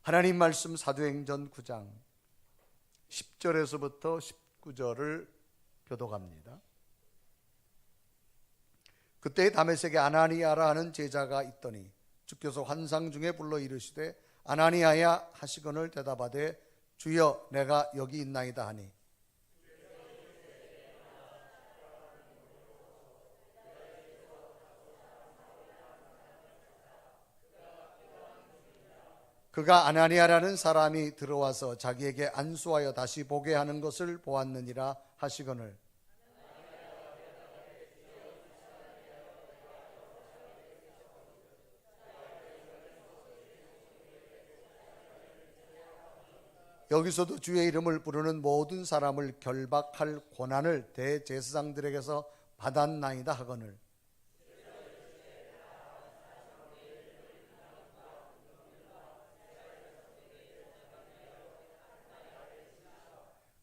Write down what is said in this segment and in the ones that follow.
하나님 말씀 사도행전 9장 10절에서부터 19절을 교독합니다. 그때 다메섹에 아나니아라 하는 제자가 있더니 주께서 환상 중에 불러 이르시되 아나니아야 하시거늘 대답하되 주여 내가 여기 있나이다 하니 그가 아나니아라는 사람이 들어와서 자기에게 안수하여 다시 보게 하는 것을 보았느니라 하시거늘 여기서도 주의 이름을 부르는 모든 사람을 결박할 권한을 대제사장들에게서 받았나이다 하거늘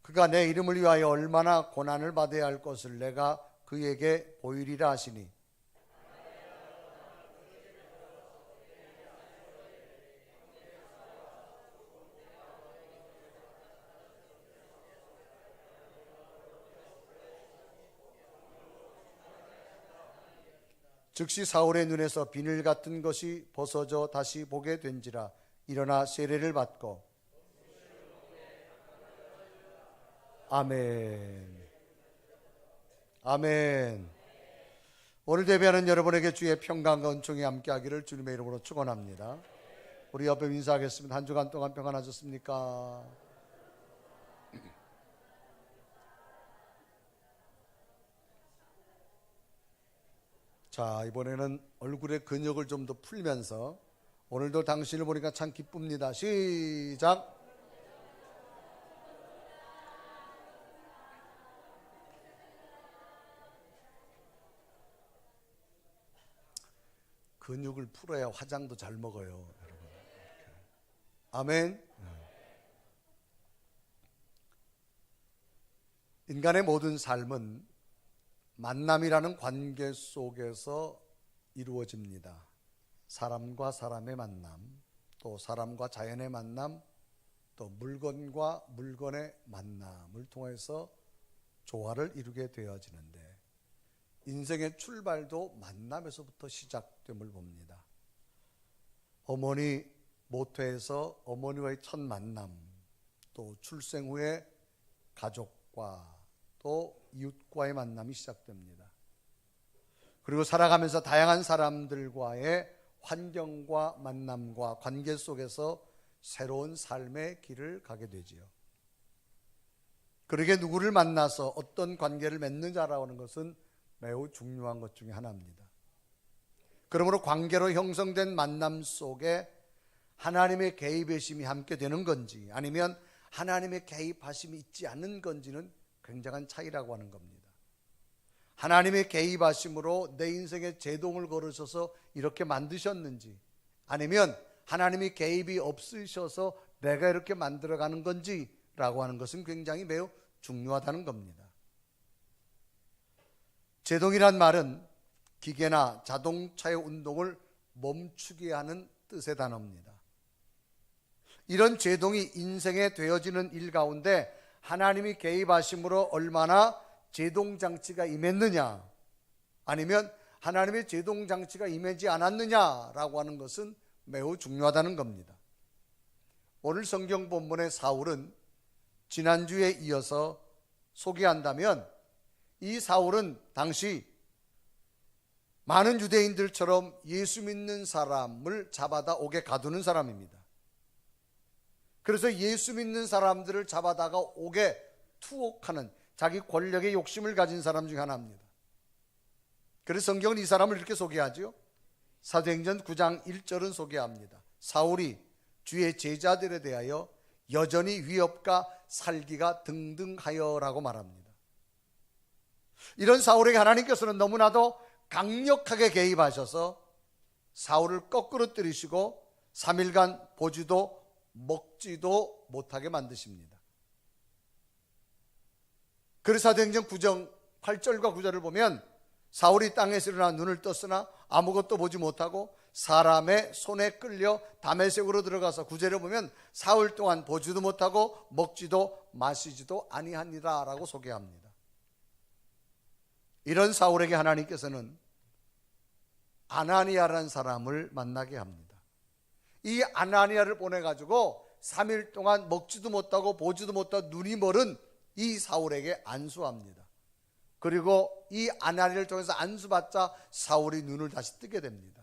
그가 내 이름을 위하여 얼마나 고난을 받아야 할 것을 내가 그에게 보이리라 하시니 즉시 사울의 눈에서 비늘 같은 것이 벗어져 다시 보게 된지라 일어나 세례를 받고 아멘. 아멘. 오늘 예배하는 여러분에게 주의 평강과 은총이 함께하기를 주님의 이름으로 축원합니다. 우리 옆에 인사하겠습니다. 한 주간 동안 평안하셨습니까? 자, 이번에는 얼굴의 근육을 좀 더 풀면서 오늘도 당신을 보니까 참 기쁩니다. 시작. 근육을 풀어야 화장도 잘 먹어요, 여러분. 아멘. 인간의 모든 삶은 만남이라는 관계 속에서 이루어집니다. 사람과 사람의 만남, 또 사람과 자연의 만남, 또 물건과 물건의 만남을 통해서 조화를 이루게 되어지는데 인생의 출발도 만남에서부터 시작됨을 봅니다. 어머니 모태에서 어머니와의 첫 만남, 또 출생 후에 가족과 또 이웃과의 만남이 시작됩니다. 그리고 살아가면서 다양한 사람들과의 환경과 만남과 관계 속에서 새로운 삶의 길을 가게 되지요. 그러게 누구를 만나서 어떤 관계를 맺느냐라고 하는 것은 매우 중요한 것 중에 하나입니다. 그러므로 관계로 형성된 만남 속에 하나님의 개입하심이 함께 되는 건지 아니면 하나님의 개입하심이 있지 않는 건지는 굉장한 차이라고 하는 겁니다. 하나님의 개입하심으로 내 인생에 제동을 걸으셔서 이렇게 만드셨는지 아니면 하나님의 개입이 없으셔서 내가 이렇게 만들어가는 건지라고 하는 것은 굉장히 매우 중요하다는 겁니다. 제동이란 말은 기계나 자동차의 운동을 멈추게 하는 뜻의 단어입니다. 이런 제동이 인생에 되어지는 일 가운데 하나님이 개입하심으로 얼마나 제동장치가 임했느냐 아니면 하나님의 제동장치가 임하지 않았느냐라고 하는 것은 매우 중요하다는 겁니다. 오늘 성경 본문의 사울은 지난주에 이어서 소개한다면 이 사울은 당시 많은 유대인들처럼 예수 믿는 사람을 잡아다 옥에 가두는 사람입니다. 그래서 예수 믿는 사람들을 잡아다가 옥에 투옥하는 자기 권력의 욕심을 가진 사람 중 하나입니다. 그래서 성경은 이 사람을 이렇게 소개하죠. 사도행전 9장 1절은 소개합니다. 사울이 주의 제자들에 대하여 여전히 위협과 살기가 등등하여라고 말합니다. 이런 사울에게 하나님께서는 너무나도 강력하게 개입하셔서 사울을 거꾸로 때리시고 3일간 보지도 먹지도 못하게 만드십니다. 그래서 사도행전 9장 8절과 9절을 보면 사울이 땅에서 일어나 눈을 떴으나 아무것도 보지 못하고 사람의 손에 끌려 다메섹으로 들어가서 9절에 보면 사흘 동안 보지도 못하고 먹지도 마시지도 아니하니라 라고 소개합니다. 이런 사울에게 하나님께서는 아나니아라는 사람을 만나게 합니다. 이 아나니아를 보내가지고 3일 동안 먹지도 못하고 보지도 못하고 눈이 멀은 이 사울에게 안수합니다. 그리고 이 아나니아를 통해서 안수받자 사울이 눈을 다시 뜨게 됩니다.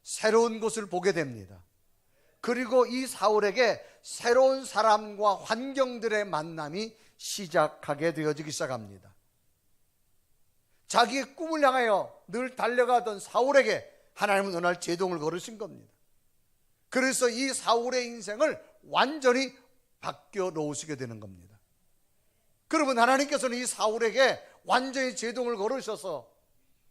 새로운 곳을 보게 됩니다. 그리고 이 사울에게 새로운 사람과 환경들의 만남이 시작하게 되어지기 시작합니다. 자기의 꿈을 향하여 늘 달려가던 사울에게 하나님은 어느 날 제동을 걸으신 겁니다. 그래서 이 사울의 인생을 완전히 바뀌어 놓으시게 되는 겁니다. 그러면 하나님께서는 이 사울에게 완전히 제동을 걸으셔서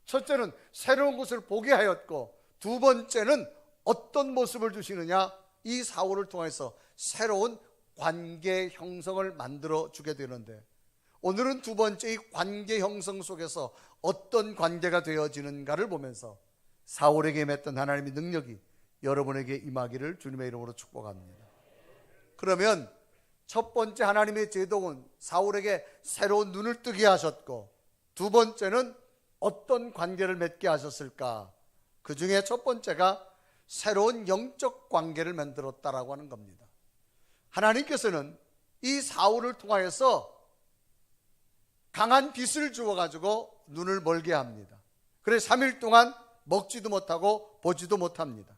첫째는 새로운 것을 보게 하였고, 두 번째는 어떤 모습을 주시느냐, 이 사울을 통해서 새로운 관계 형성을 만들어 주게 되는데, 오늘은 두 번째 이 관계 형성 속에서 어떤 관계가 되어지는가를 보면서 사울에게 임했던 하나님의 능력이 여러분에게 임하기를 주님의 이름으로 축복합니다. 그러면 첫 번째 하나님의 제동은 사울에게 새로운 눈을 뜨게 하셨고, 두 번째는 어떤 관계를 맺게 하셨을까? 그 중에 첫 번째가 새로운 영적 관계를 만들었다라고 하는 겁니다. 하나님께서는 이 사울을 통하여서 강한 빛을 주어가지고 눈을 멀게 합니다. 그래서 3일 동안 먹지도 못하고 보지도 못합니다.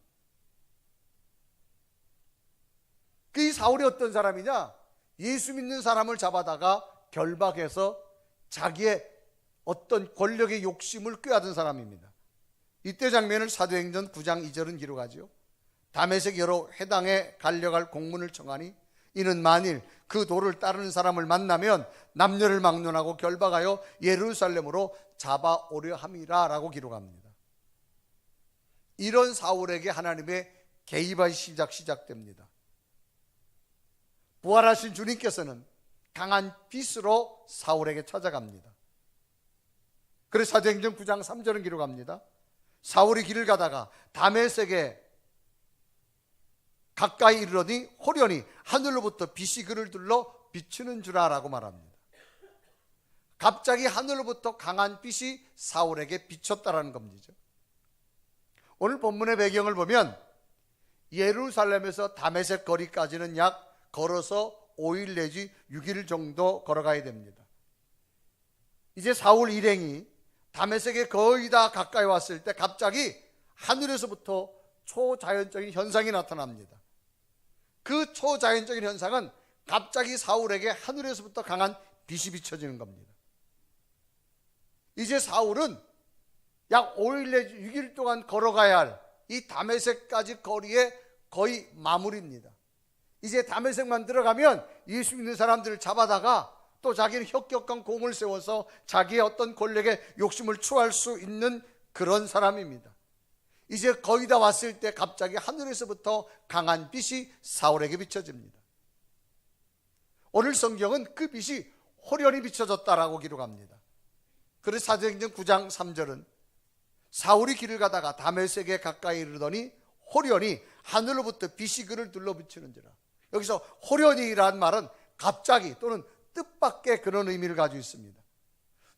그 사울이 어떤 사람이냐? 예수 믿는 사람을 잡아다가 결박해서 자기의 어떤 권력의 욕심을 꾀하던 사람입니다. 이때 장면을 사도행전 9장 2절은 기록하죠. 다메섹 여러 회당에 갈려갈 공문을 청하니 이는 만일 그 도를 따르는 사람을 만나면 남녀를 막론하고 결박하여 예루살렘으로 잡아오려 함이라 라고 기록합니다. 이런 사울에게 하나님의 개입이 시작됩니다. 부활하신 주님께서는 강한 빛으로 사울에게 찾아갑니다. 그래서 사도행전 9장 3절은 기록합니다. 사울이 길을 가다가 다메섹에 가까이 이르러니 호련히 하늘로부터 빛이 그를 둘러 비추는 줄 아라고 말합니다. 갑자기 하늘로부터 강한 빛이 사울에게 비쳤다라는 겁니다. 오늘 본문의 배경을 보면 예루살렘에서 다메섹 거리까지는 약 걸어서 5일 내지 6일 정도 걸어가야 됩니다. 이제 사울 일행이 다메섹에 거의 다 가까이 왔을 때 갑자기 하늘에서부터 초자연적인 현상이 나타납니다. 그 초자연적인 현상은 갑자기 사울에게 하늘에서부터 강한 빛이 비춰지는 겁니다. 이제 사울은 약 5일 내지 6일 동안 걸어가야 할 이 다메섹까지 거리의 거의 마무리입니다. 이제 다메섹만 들어가면 예수 믿는 사람들을 잡아다가 또 자기는 혁혁한 공을 세워서 자기의 어떤 권력의 욕심을 추구할 수 있는 그런 사람입니다. 이제 거의 다 왔을 때 갑자기 하늘에서부터 강한 빛이 사울에게 비춰집니다. 오늘 성경은 그 빛이 호련히 비춰졌다라고 기록합니다. 그래서 사도행전 9장 3절은 사울이 길을 가다가 다메섹에 가까이 이르더니 호련히 하늘로부터 빛이 그를 둘러 비추는지라. 여기서 호련히라는 말은 갑자기 또는 뜻밖의 그런 의미를 가지고 있습니다.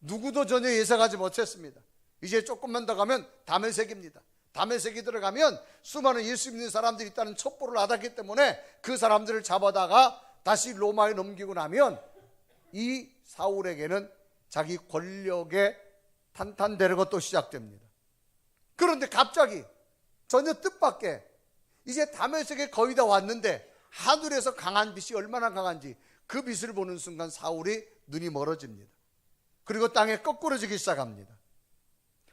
누구도 전혀 예상하지 못했습니다. 이제 조금만 더 가면 다메섹입니다. 다메섹이 들어가면 수많은 예수 믿는 사람들이 있다는 첩보를 알았기 때문에 그 사람들을 잡아다가 다시 로마에 넘기고 나면 이 사울에게는 자기 권력의 탄탄대로가 또 시작됩니다. 그런데 갑자기 전혀 뜻밖의 이제 다메섹에 거의 다 왔는데 하늘에서 강한 빛이 얼마나 강한지 그 빛을 보는 순간 사울이 눈이 멀어집니다. 그리고 땅에 거꾸러지기 시작합니다.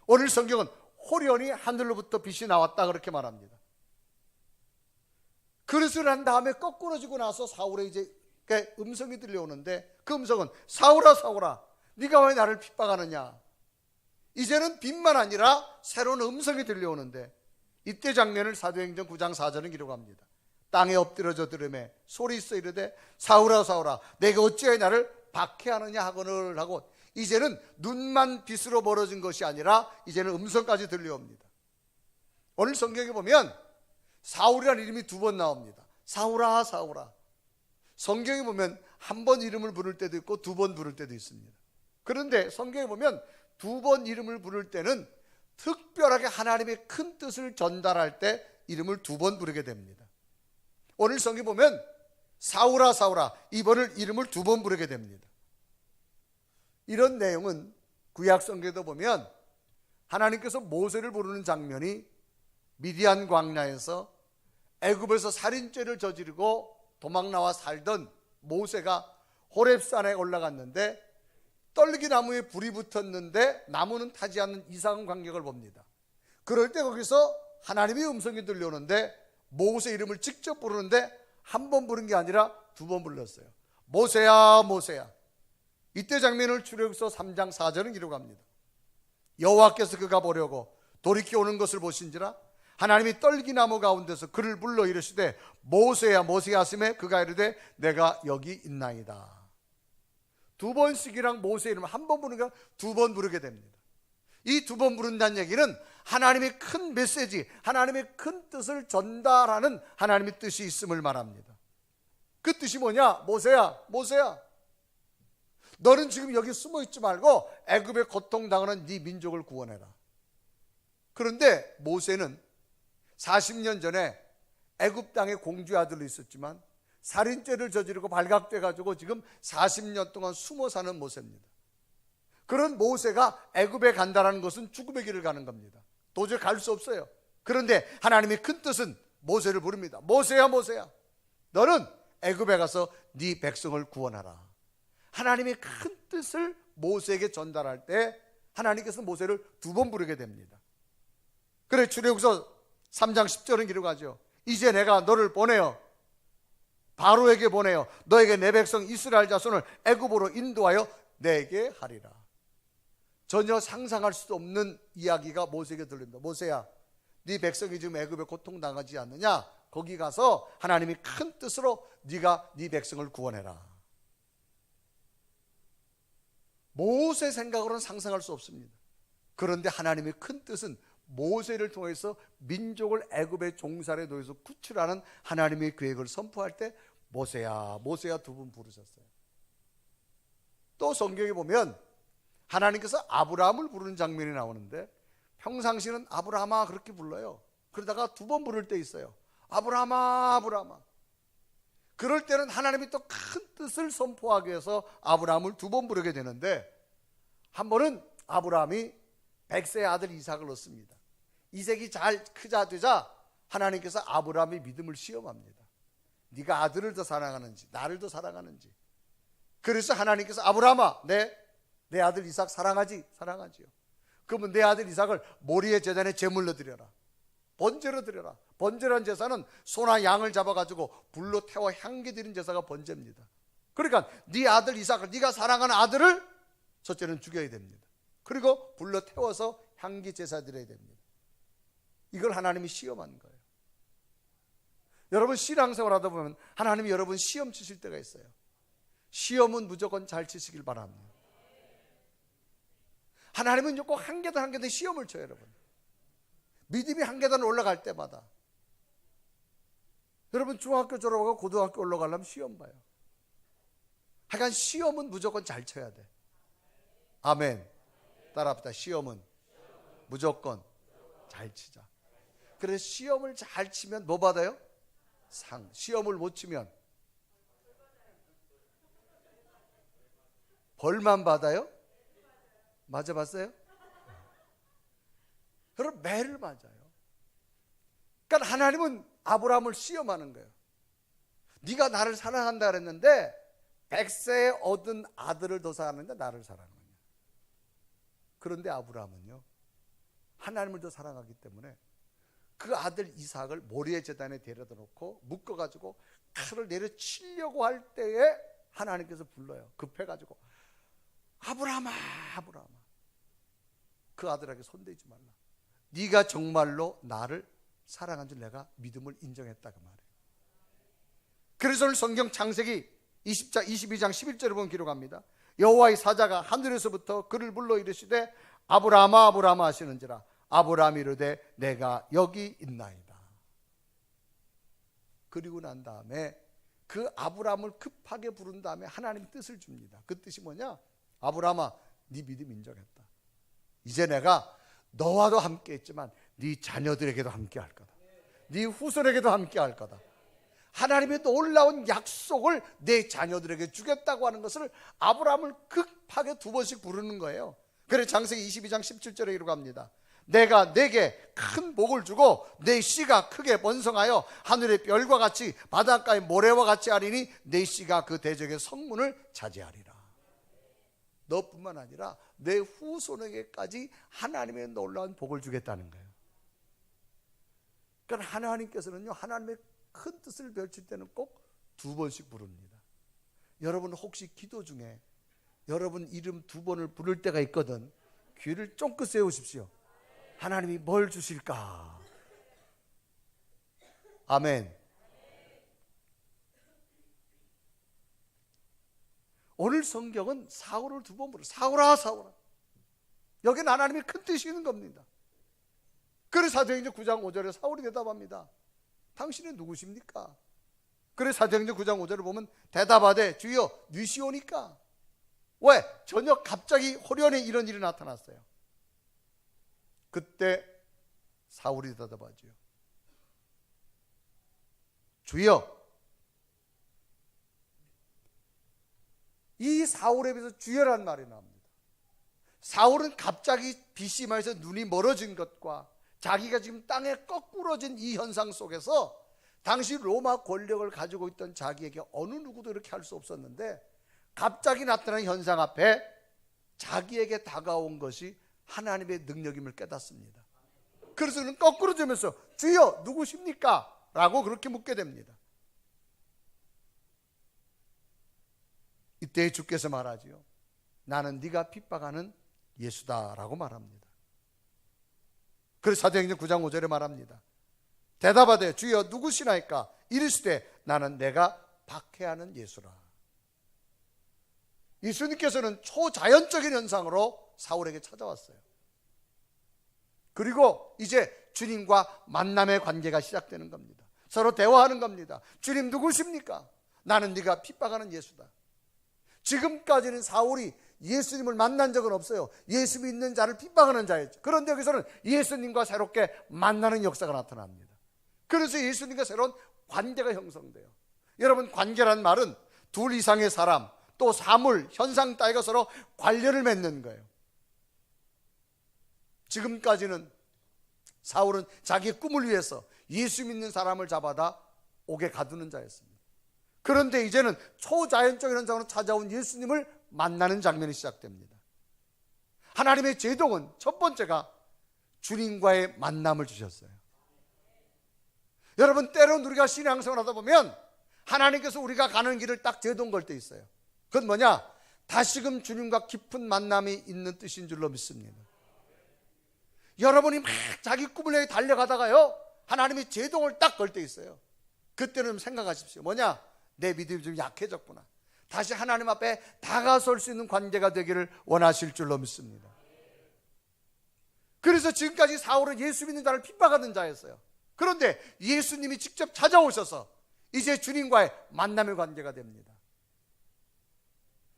오늘 성경은 호련히 하늘로부터 빛이 나왔다 그렇게 말합니다. 그릇을 한 다음에 거꾸러지고 나서 사울의 이제 음성이 들려오는데 그 음성은 사울아 사울아 네가 왜 나를 핍박하느냐. 이제는 빛만 아니라 새로운 음성이 들려오는데 이때 장면을 사도행전 9장 4절은 기록합니다. 땅에 엎드려져 들으매 소리 있어 이르되 사울아 사울아 내가 어찌하여 나를 박해하느냐 하거늘 하고 이제는 눈만 빛으로 멀어진 것이 아니라 이제는 음성까지 들려옵니다. 오늘 성경에 보면 사울이라는 이름이 2번 나옵니다. 사울아 사울아. 성경에 보면 한 번 이름을 부를 때도 있고 2번 부를 때도 있습니다. 그런데 성경에 보면 2번 이름을 부를 때는 특별하게 하나님의 큰 뜻을 전달할 때 이름을 2번 부르게 됩니다. 오늘 성경에 보면 사울아 사울아, 이번을 이름을 2번 부르게 됩니다. 이런 내용은 구약 성경에도 보면 하나님께서 모세를 부르는 장면이 미디안 광야에서 애굽에서 살인죄를 저지르고 도망나와 살던 모세가 호렙산에 올라갔는데 떨기나무에 불이 붙었는데 나무는 타지 않는 이상한 광경을 봅니다. 그럴 때 거기서 하나님의 음성이 들려오는데 모세 이름을 직접 부르는데 한 번 부른 게 아니라 2번 불렀어요. 모세야 모세야. 이때 장면을 출애굽기서 3장 4절은 기록합니다. 여호와께서 그가 보려고 돌이켜 오는 것을 보신지라 하나님이 떨기나무 가운데서 그를 불러 이르시되 모세야 모세야 하시매 그가 이르되 내가 여기 있나이다. 2번씩이랑 모세 이름을 한 번 부르니까 2번 부르게 됩니다. 이 2번 부른다는 얘기는 하나님의 큰 메시지, 하나님의 큰 뜻을 전달하는 하나님의 뜻이 있음을 말합니다. 그 뜻이 뭐냐? 모세야 모세야, 너는 지금 여기 숨어 있지 말고 애굽의 고통당하는 네 민족을 구원해라. 그런데 모세는 40년 전에 애굽 땅에 공주의 아들로 있었지만 살인죄를 저지르고 발각돼 가지고 지금 40년 동안 숨어 사는 모세입니다. 그런 모세가 애굽에 간다는 것은 죽음의 길을 가는 겁니다. 도저히 갈 수 없어요. 그런데 하나님의 큰 뜻은 모세를 부릅니다. 모세야 모세야, 너는 애굽에 가서 네 백성을 구원하라. 하나님의 큰 뜻을 모세에게 전달할 때 하나님께서 모세를 2번 부르게 됩니다. 그래 출애굽기서 3장 10절은 기록하죠. 이제 내가 너를 보내어 바로에게 보내어 너에게 내 백성 이스라엘 자손을 애굽으로 인도하여 내게 하리라. 전혀 상상할 수도 없는 이야기가 모세에게 들립니다. 모세야, 네 백성이 지금 애굽에 고통당하지 않느냐? 거기 가서 하나님이 큰 뜻으로 네가 네 백성을 구원해라. 모세 생각으로는 상상할 수 없습니다. 그런데 하나님의 큰 뜻은 모세를 통해서 민족을 애굽의 종살에 놓여서 구출하는 하나님의 계획을 선포할 때 모세야 모세야 2번 부르셨어요. 또 성경에 보면 하나님께서 아브라함을 부르는 장면이 나오는데 평상시는 아브라함아 그렇게 불러요. 그러다가 2번 부를 때 있어요. 아브라함아 아브라함아. 그럴 때는 하나님이 또 큰 뜻을 선포하기 위해서 아브라함을 2번 부르게 되는데 한 번은 아브라함이 100세의 아들 이삭을 얻습니다. 이삭이 잘 크자 되자 하나님께서 아브라함의 믿음을 시험합니다. 네가 아들을 더 사랑하는지 나를 더 사랑하는지. 그래서 하나님께서 아브라함아 내 아들 이삭 사랑하지? 사랑하지요. 그러면 내 아들 이삭을 모리의 제단에 제물로 드려라. 번제로 드려라. 번제라는 제사는 소나 양을 잡아가지고 불로 태워 향기 드린 제사가 번제입니다. 그러니까 네 아들 이삭을, 네가 사랑하는 아들을 첫째는 죽여야 됩니다. 그리고 불로 태워서 향기 제사 드려야 됩니다. 이걸 하나님이 시험한 거예요. 여러분 신앙생활 하다 보면 하나님이 여러분 시험 치실 때가 있어요. 시험은 무조건 잘 치시길 바랍니다. 하나님은 꼭 한 계단 한 계단 시험을 쳐요. 여러분 믿음이 한 계단 올라갈 때마다, 여러분 중학교 졸업하고 고등학교 올라가려면 시험 봐요. 하여간 시험은 무조건 잘 쳐야 돼. 아멘. 따라합시다. 시험은 무조건 잘 치자. 그래서 시험을 잘 치면 뭐 받아요? 상. 시험을 못 치면 벌만 받아요? 맞아봤어요? 여러분 매를 맞아요. 그러니까 하나님은 아브라함을 시험하는 거예요. 네가 나를 사랑한다 그랬는데 100세에 얻은 아들을 더 사랑하는데 나를 사랑하느냐. 그런데 아브라함은요 하나님을 더 사랑하기 때문에 그 아들 이삭을 모리의 제단에 데려다 놓고 묶어가지고 칼을 내려치려고 할 때에 하나님께서 불러요. 급해가지고 아브라함아 아브라함아 그 아들에게 손대지 말라. 네가 정말로 나를 사랑한 줄 내가 믿음을 인정했다 그 말이에요. 그래서 오늘 성경 창세기 22장 11절에 보면 기록합니다. 여호와의 사자가 하늘에서부터 그를 불러 이르시되 아브라함아 아브라함아 하시는지라 아브라함이 이르되 내가 여기 있나이다. 그리고 난 다음에 그 아브라함을 급하게 부른 다음에 하나님이 뜻을 줍니다. 그 뜻이 뭐냐? 아브라함아, 네 믿음 인정했다. 이제 내가 너와도 함께 했지만 네 자녀들에게도 함께 할 거다. 네 후손에게도 함께 할 거다. 하나님의 놀라운 약속을 내 자녀들에게 주겠다고 하는 것을 아브라함을 급하게 두 번씩 부르는 거예요. 그래서 창세기 22장 17절에 이렇게 합니다. 내가 내게 큰 복을 주고 내 씨가 크게 번성하여 하늘의 별과 같이 바닷가의 모래와 같이 하리니 내 씨가 그 대적의 성문을 차지하리라. 너뿐만 아니라 내 후손에게까지 하나님의 놀라운 복을 주겠다는 거예요. 그러니까 하나님께서는요, 하나님의 큰 뜻을 펼칠 때는 꼭 두 번씩 부릅니다. 여러분 혹시 기도 중에 여러분 이름 두 번을 부를 때가 있거든. 귀를 쫑긋 세우십시오. 하나님이 뭘 주실까? 아멘. 오늘 성경은 사울을 두 번 부르. 사울아 사울아. 여기는 하나님의 큰 뜻이 있는 겁니다. 그래서 사도행전 9장 5절에 사울이 대답합니다. 당신은 누구십니까? 그래서 사도행전 9장 5절을 보면 대답하되 주여 누시오니까. 왜? 저녁 갑자기 호련히 이런 일이 나타났어요. 그때 사울이 대답하죠. 주여. 이 사울에 비해서 주여란 말이 나옵니다. 사울은 갑자기 빛이 임하여서 눈이 멀어진 것과 자기가 지금 땅에 거꾸러진 이 현상 속에서 당시 로마 권력을 가지고 있던 자기에게 어느 누구도 이렇게 할 수 없었는데 갑자기 나타난 현상 앞에 자기에게 다가온 것이 하나님의 능력임을 깨닫습니다. 그래서 그는 거꾸러지면서 주여 누구십니까? 라고 그렇게 묻게 됩니다. 이때 주께서 말하지요. 나는 네가 핍박하는 예수다 라고 말합니다. 그래서 사도행전 9장 5절에 말합니다. 대답하되 주여 누구시나이까? 이르시되 나는 내가 박해하는 예수라. 예수님께서는 초자연적인 현상으로 사울에게 찾아왔어요. 그리고 이제 주님과 만남의 관계가 시작되는 겁니다. 서로 대화하는 겁니다. 주님 누구십니까? 나는 네가 핍박하는 예수다. 지금까지는 사울이 예수님을 만난 적은 없어요. 예수 믿는 자를 핍박하는 자였죠. 그런데 여기서는 예수님과 새롭게 만나는 역사가 나타납니다. 그래서 예수님과 새로운 관계가 형성돼요. 여러분 관계란 말은 둘 이상의 사람 또 사물, 현상 따위가 서로 관련을 맺는 거예요. 지금까지는 사울은 자기의 꿈을 위해서 예수 믿는 사람을 잡아다 옥에 가두는 자였습니다. 그런데 이제는 초자연적인 현상으로 찾아온 예수님을 만나는 장면이 시작됩니다. 하나님의 제동은 첫 번째가 주님과의 만남을 주셨어요. 여러분 때로는 우리가 신앙생활 하다 보면 하나님께서 우리가 가는 길을 딱 제동 걸 때 있어요. 그건 뭐냐? 다시금 주님과 깊은 만남이 있는 뜻인 줄로 믿습니다. 여러분이 막 자기 꿈을 향해 달려가다가요 하나님이 제동을 딱 걸 때 있어요. 그때는 생각하십시오. 뭐냐? 내 믿음이 좀 약해졌구나. 다시 하나님 앞에 다가설 수 있는 관계가 되기를 원하실 줄로 믿습니다. 그래서 지금까지 사울은 예수 믿는 자를 핍박하는 자였어요. 그런데 예수님이 직접 찾아오셔서 이제 주님과의 만남의 관계가 됩니다.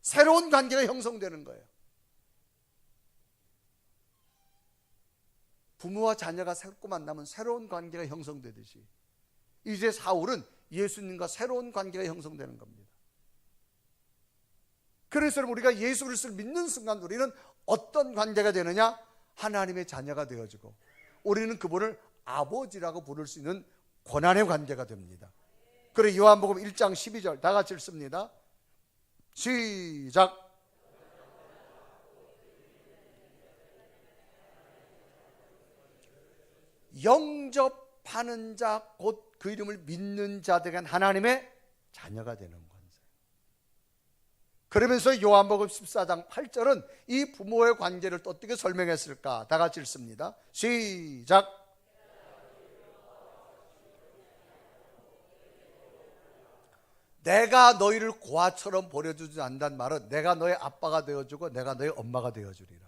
새로운 관계가 형성되는 거예요. 부모와 자녀가 새롭게 만나면 새로운 관계가 형성되듯이 이제 사울은 예수님과 새로운 관계가 형성되는 겁니다. 그래서 우리가 예수 그리스도를 믿는 순간 우리는 어떤 관계가 되느냐? 하나님의 자녀가 되어지고 우리는 그분을 아버지라고 부를 수 있는 권한의 관계가 됩니다. 그래 요한복음 1장 12절 다 같이 읽습니다. 시작. 영접하는 자 곧 그 이름을 믿는 자들에게 하나님의 자녀가 되는 권세. 그러면서 요한복음 14장 8절은 이 부모의 관계를 또 어떻게 설명했을까? 다 같이 읽습니다. 시작. 내가 너희를 고아처럼 버려두지 않는다는 말은 내가 너의 아빠가 되어주고 내가 너의 엄마가 되어주리라.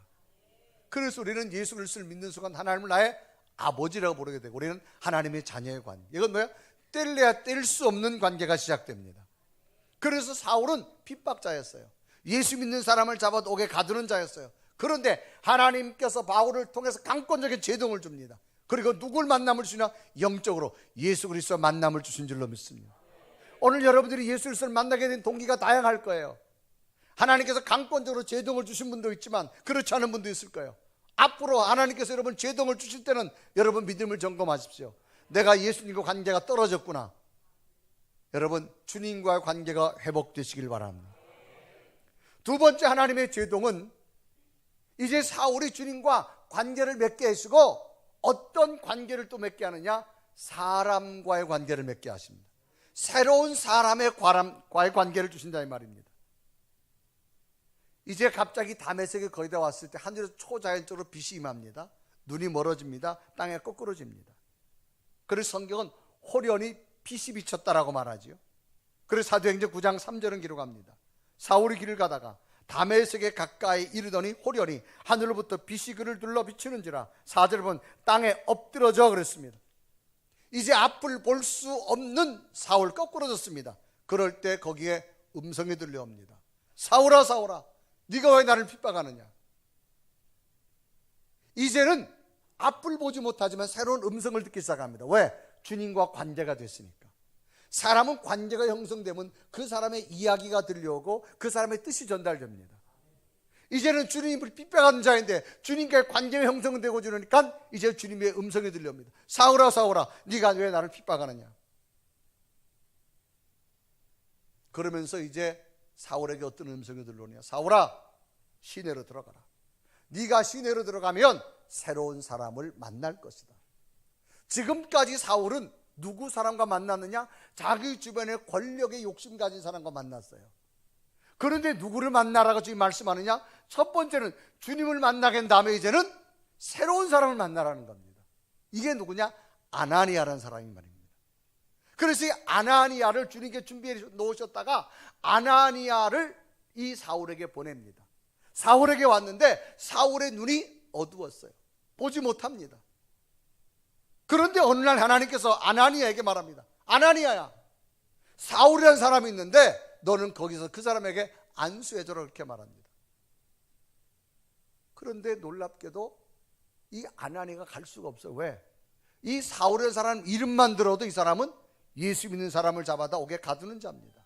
그래서 우리는 예수 그리스도를 믿는 순간 하나님을 나의 아버지라고 부르게 되고 우리는 하나님의 자녀의 관계. 이건 뭐야? 뗄래야 뗄 수 없는 관계가 시작됩니다. 그래서 사울은 핍박자였어요. 예수 믿는 사람을 잡아 옥에 가두는 자였어요. 그런데 하나님께서 바울을 통해서 강권적인 제동을 줍니다. 그리고 누굴 만남을 주냐? 영적으로 예수 그리스도와 만남을 주신 줄로 믿습니다. 오늘 여러분들이 예수 그리스도를 만나게 된 동기가 다양할 거예요. 하나님께서 강권적으로 제동을 주신 분도 있지만 그렇지 않은 분도 있을 거예요. 앞으로 하나님께서 여러분 제동을 주실 때는 여러분 믿음을 점검하십시오. 내가 예수님과 관계가 떨어졌구나. 여러분 주님과의 관계가 회복되시길 바랍니다. 두 번째 하나님의 제동은 이제 사울이 주님과 관계를 맺게 하시고 어떤 관계를 또 맺게 하느냐? 사람과의 관계를 맺게 하십니다. 새로운 사람과의 관계를 주신다 이 말입니다. 이제 갑자기 다메섹에 거의 다 왔을 때 하늘에서 초자연적으로 빛이 임합니다. 눈이 멀어집니다. 땅에 거꾸러집니다. 그래서 성경은 호련히 빛이 비쳤다라고 말하지요. 그래서 사도행전 9장 3절은 기록합니다. 사울이 길을 가다가 다메섹에 가까이 이르더니 호련히 하늘로부터 빛이 그를 둘러 비추는지라. 4절 보면 땅에 엎드러져 그랬습니다. 이제 앞을 볼 수 없는 사울 거꾸러졌습니다. 그럴 때 거기에 음성이 들려옵니다. 사울아 사울아 네가 왜 나를 핍박하느냐. 이제는 앞을 보지 못하지만 새로운 음성을 듣기 시작합니다. 왜? 주님과 관계가 됐으니까. 사람은 관계가 형성되면 그 사람의 이야기가 들려오고 그 사람의 뜻이 전달됩니다. 이제는 주님을 핍박하는 자인데 주님과의 관계가 형성되고 그러니까 이제 주님의 음성이 들려옵니다. 사울아 사울아 네가 왜 나를 핍박하느냐. 그러면서 이제 사울에게 어떤 음성이 들려오냐. 사울아 시내로 들어가라. 네가 시내로 들어가면 새로운 사람을 만날 것이다. 지금까지 사울은 누구 사람과 만났느냐? 자기 주변에 권력의 욕심 가진 사람과 만났어요. 그런데 누구를 만나라고 지금 말씀하느냐? 첫 번째는 주님을 만나게 한 다음에 이제는 새로운 사람을 만나라는 겁니다. 이게 누구냐? 아나니아라는 사람이 말입니다. 그래서 이 아나니아를 주님께 준비해 놓으셨다가 아나니아를 이 사울에게 보냅니다. 사울에게 왔는데 사울의 눈이 어두웠어요. 보지 못합니다. 그런데 어느 날 하나님께서 아나니아에게 말합니다. 아나니아야, 사울이라는 사람이 있는데 너는 거기서 그 사람에게 안수해줘라 그렇게 말합니다. 그런데 놀랍게도 이 아나니아가 갈 수가 없어요. 왜? 이 사울이라는 사람 이름만 들어도 이 사람은 예수 믿는 사람을 잡아다 옥에 가두는 자입니다.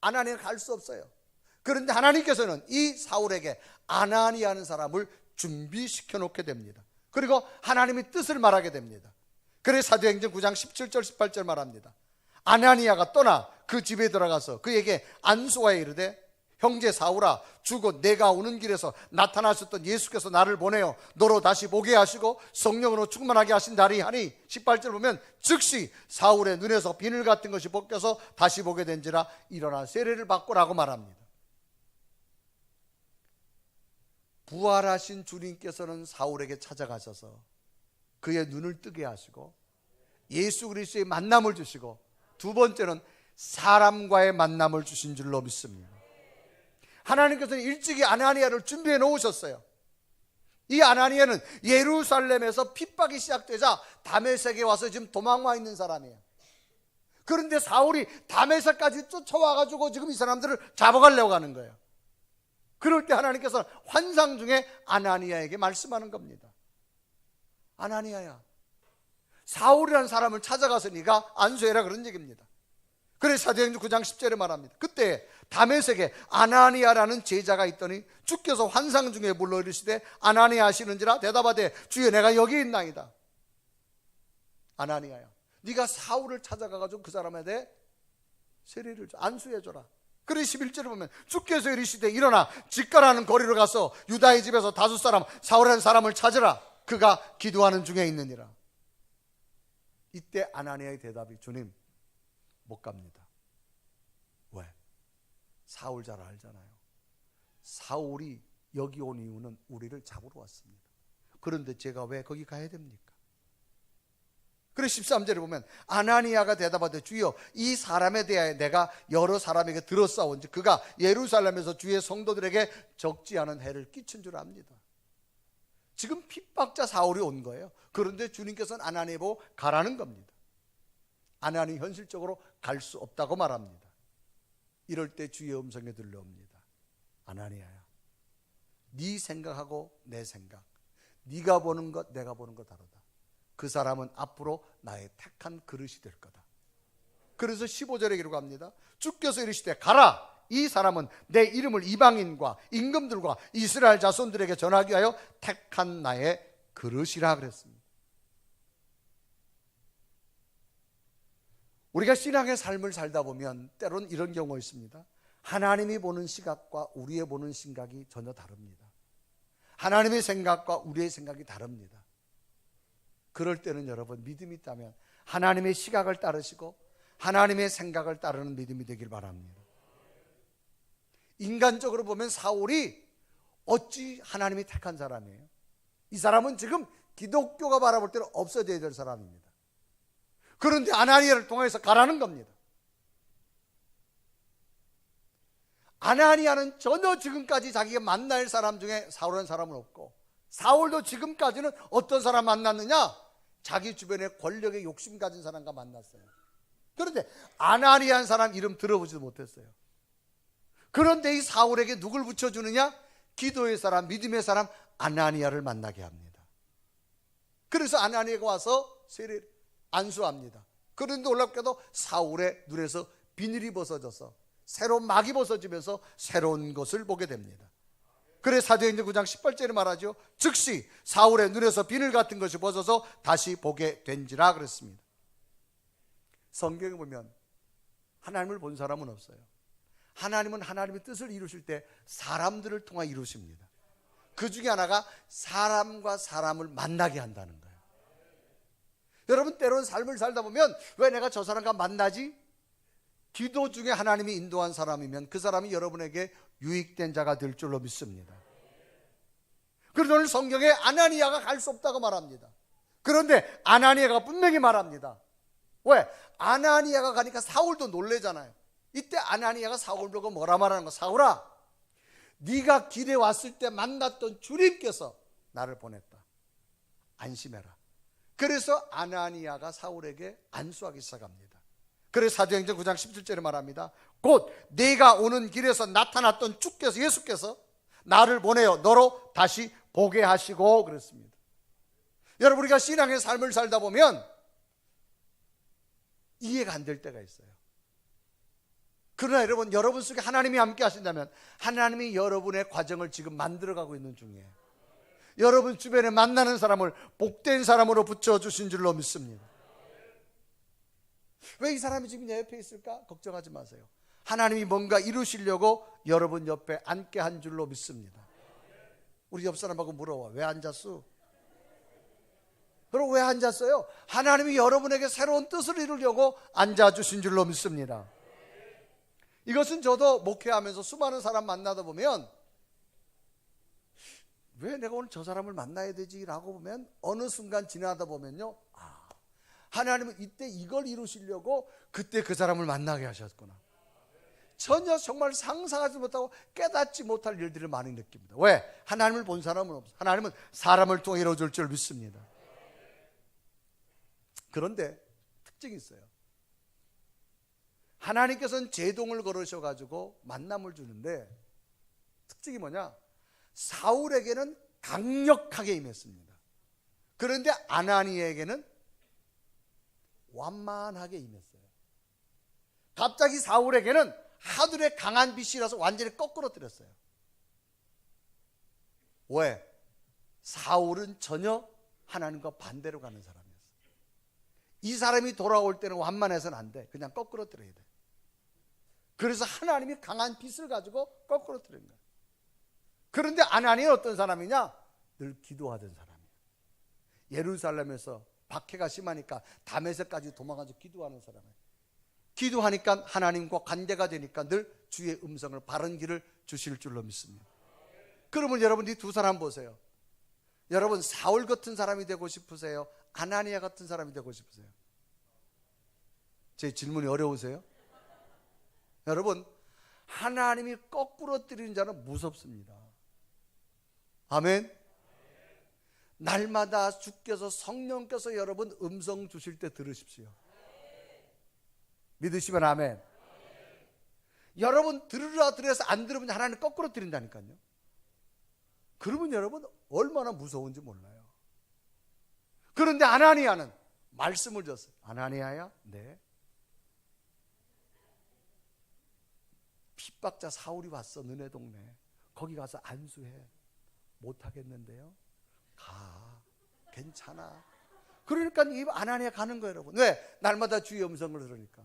아나니아가 갈 수 없어요. 그런데 하나님께서는 이 사울에게 아나니아라는 사람을 준비시켜 놓게 됩니다. 그리고 하나님의 뜻을 말하게 됩니다. 그래서 사도행전 9장 17절 18절 말합니다. 아나니아가 떠나 그 집에 들어가서 그에게 안수하여 이르되 형제 사울아 주곧 내가 오는 길에서 나타나셨던 예수께서 나를 보내어 너로 다시 보게 하시고 성령으로 충만하게 하신다리 하니 18절 보면 즉시 사울의 눈에서 비늘 같은 것이 벗겨서 다시 보게 된지라 일어나 세례를 받고라고 말합니다. 부활하신 주님께서는 사울에게 찾아가셔서 그의 눈을 뜨게 하시고 예수 그리스도의 만남을 주시고 두 번째는 사람과의 만남을 주신 줄로 믿습니다. 하나님께서는 일찍이 아나니아를 준비해 놓으셨어요. 이 아나니아는 예루살렘에서 핍박이 시작되자 다메섹에 와서 지금 도망와 있는 사람이에요. 그런데 사울이 다메섹까지 쫓아와가지고 지금 이 사람들을 잡아가려고 하는 거예요. 그럴 때 하나님께서 환상 중에 아나니아에게 말씀하는 겁니다. 아나니아야, 사울이라는 사람을 찾아가서 네가 안수해라 그런 얘기입니다. 그래서 사도행전 9장 10절에 말합니다. 그때 다메섹에 아나니아라는 제자가 있더니 주께서 환상 중에 불러 이르시되 아나니아 하시는지라 대답하되 주여 내가 여기 있나이다. 아나니아야, 네가 사울을 찾아가가지고 그 사람에 대해 세례를 안수해줘라. 그래 11절에 보면 주께서 이르시되 일어나 직가라는 거리로 가서 유다의 집에서 5 사울이라는 사람을 찾으라. 그가 기도하는 중에 있느니라. 이때 아나니아의 대답이 주님 못 갑니다. 왜? 사울 잘 알잖아요. 사울이 여기 온 이유는 우리를 잡으러 왔습니다. 그런데 제가 왜 거기 가야 됩니까? 그래서 13절에 보면 아나니아가 대답하되 주여 이 사람에 대하여 내가 여러 사람에게 들었사온지 그가 예루살렘에서 주의 성도들에게 적지 않은 해를 끼친 줄 압니다. 지금 핍박자 사울이 온 거예요. 그런데 주님께서는 아나니에 보고 가라는 겁니다. 아나니 현실적으로 갈 수 없다고 말합니다. 이럴 때 주의 음성이 들려옵니다. 아나니아야, 네 생각하고 내 생각, 네가 보는 것 내가 보는 것 다르다. 그 사람은 앞으로 나의 택한 그릇이 될 거다. 그래서 15절에 기록합니다. 주께서 이르시되 가라, 이 사람은 내 이름을 이방인과 임금들과 이스라엘 자손들에게 전하기 위하여 택한 나의 그릇이라 그랬습니다. 우리가 신앙의 삶을 살다 보면 때로는 이런 경우가 있습니다. 하나님이 보는 시각과 우리의 보는 시각이 전혀 다릅니다. 하나님의 생각과 우리의 생각이 다릅니다. 그럴 때는 여러분, 믿음이 있다면 하나님의 시각을 따르시고 하나님의 생각을 따르는 믿음이 되길 바랍니다. 인간적으로 보면 사울이 어찌 하나님이 택한 사람이에요? 이 사람은 지금 기독교가 바라볼 때는 없어져야 될 사람입니다. 그런데 아나니아를 통해서 가라는 겁니다. 아나니아는 전혀 지금까지 자기가 만날 사람 중에 사울이라는 사람은 없고, 사울도 지금까지는 어떤 사람 만났느냐? 자기 주변에 권력에 욕심 가진 사람과 만났어요. 그런데 아나니아라는 사람 이름 들어보지도 못했어요. 그런데 이 사울에게 누굴 붙여주느냐? 기도의 사람, 믿음의 사람 아나니아를 만나게 합니다. 그래서 아나니아가 와서 세례 안수합니다. 그런데 놀랍게도 사울의 눈에서 비늘이 벗어져서 새로운 막이 벗어지면서 새로운 것을 보게 됩니다. 그래서 사도행전 9장 18절에 말하죠. 즉시 사울의 눈에서 비늘 같은 것이 벗어서 다시 보게 된지라 그랬습니다. 성경에 보면 하나님을 본 사람은 없어요. 하나님은 하나님의 뜻을 이루실 때 사람들을 통해 이루십니다. 그 중에 하나가 사람과 사람을 만나게 한다는 거예요. 여러분, 때로는 삶을 살다 보면 왜 내가 저 사람과 만나지? 기도 중에 하나님이 인도한 사람이면 그 사람이 여러분에게 유익된 자가 될 줄로 믿습니다. 그래서 오늘 성경에 아나니아가 갈 수 없다고 말합니다. 그런데 아나니아가 분명히 말합니다. 왜? 아나니아가 가니까 사울도 놀래잖아요. 이때 아나니아가 사울 보고 뭐라 말하는 거야? 사울아, 네가 길에 왔을 때 만났던 주님께서 나를 보냈다. 안심해라. 그래서 아나니아가 사울에게 안수하기 시작합니다. 그래서 사도행전 9장 17절에 말합니다. 곧 네가 오는 길에서 나타났던 주께서, 예수께서 나를 보내어 너로 다시 보게 하시고 그랬습니다. 여러분, 우리가 신앙의 삶을 살다 보면 이해가 안 될 때가 있어요. 그러나 여러분 속에 하나님이 함께 하신다면 하나님이 여러분의 과정을 지금 만들어가고 있는 중이에요. 여러분 주변에 만나는 사람을 복된 사람으로 붙여주신 줄로 믿습니다. 왜 이 사람이 지금 내 옆에 있을까? 걱정하지 마세요. 하나님이 뭔가 이루시려고 여러분 옆에 앉게 한 줄로 믿습니다. 우리 옆 사람하고 물어봐. 왜 앉았어? 그럼 왜 앉았어요? 하나님이 여러분에게 새로운 뜻을 이루려고 앉아주신 줄로 믿습니다. 이것은 저도 목회하면서 수많은 사람 만나다 보면 왜 내가 오늘 저 사람을 만나야 되지? 라고 보면 어느 순간 지나다 보면요, 하나님은 이때 이걸 이루시려고 그때 그 사람을 만나게 하셨구나. 전혀 정말 상상하지 못하고 깨닫지 못할 일들을 많이 느낍니다. 왜? 하나님을 본 사람은 없어요. 하나님은 사람을 통해 이루어질 줄 믿습니다. 그런데 특징이 있어요. 하나님께서는 제동을 걸으셔가지고 만남을 주는데 특징이 뭐냐? 사울에게는 강력하게 임했습니다. 그런데 아나니아에게는 완만하게 임했어요. 갑자기 사울에게는 하늘의 강한 빛이라서 완전히 거꾸로뜨렸어요. 왜? 사울은 전혀 하나님과 반대로 가는 사람이었어요. 이 사람이 돌아올 때는 완만해서는 안 돼. 그냥 거꾸로 뜨려야 돼. 그래서 하나님이 강한 빛을 가지고 거꾸로 뜨는 거예요. 그런데 아나니아는 어떤 사람이냐? 늘 기도하던 사람이에요. 예루살렘에서 박해가 심하니까 다메섹까지 도망가서 기도하는 사람이에요. 기도하니까 하나님과 관계가 되니까 늘 주의 음성을, 바른 길을 주실 줄로 믿습니다. 그러면 여러분 이 두 사람 보세요. 여러분 사울 같은 사람이 되고 싶으세요? 아나니아 같은 사람이 되고 싶으세요? 제 질문이 어려우세요? 여러분, 하나님이 거꾸로 때리는 자는 무섭습니다. 아멘. 날마다 주께서 성령께서 여러분 음성 주실 때 들으십시오. 믿으시면 아멘. 여러분 들으라 들어서 안 들으면 하나님 거꾸로 드린다니까요. 그러면 여러분 얼마나 무서운지 몰라요. 그런데 아나니아는 말씀을 줬어요. 아나니아야? 네. 핍박자 사울이 왔어. 너네 동네. 거기 가서 안수해. 못하겠는데요. 가. 괜찮아. 그러니까 이 아나니아 가는 거예요, 여러분. 왜? 날마다 주의 음성을 들으니까.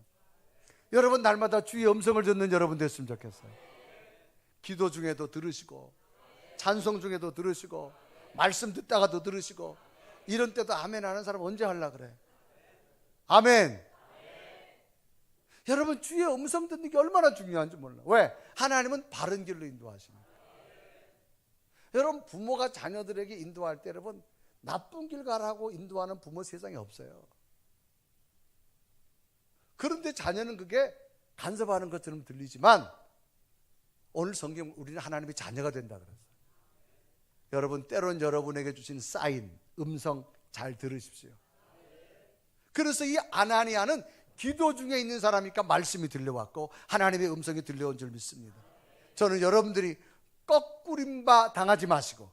여러분 날마다 주의 음성을 듣는 여러분 됐으면 좋겠어요. 기도 중에도 들으시고, 찬송 중에도 들으시고, 말씀 듣다가도 들으시고, 이런 때도 아멘 하는 사람 언제 하려고 그래? 아멘. 여러분 주의 음성 듣는 게 얼마나 중요한지 몰라. 왜? 하나님은 바른 길로 인도하십니다. 여러분 부모가 자녀들에게 인도할 때 여러분 나쁜 길 가라고 인도하는 부모 세상에 없어요. 그런데 자녀는 그게 간섭하는 것처럼 들리지만 오늘 성경 우리는 하나님의 자녀가 된다 그랬어요. 여러분 때론 여러분에게 주신 사인, 음성 잘 들으십시오. 그래서 이 아나니아는 기도 중에 있는 사람이니까 말씀이 들려왔고 하나님의 음성이 들려온 줄 믿습니다. 저는 여러분들이 꺾꾸림바 당하지 마시고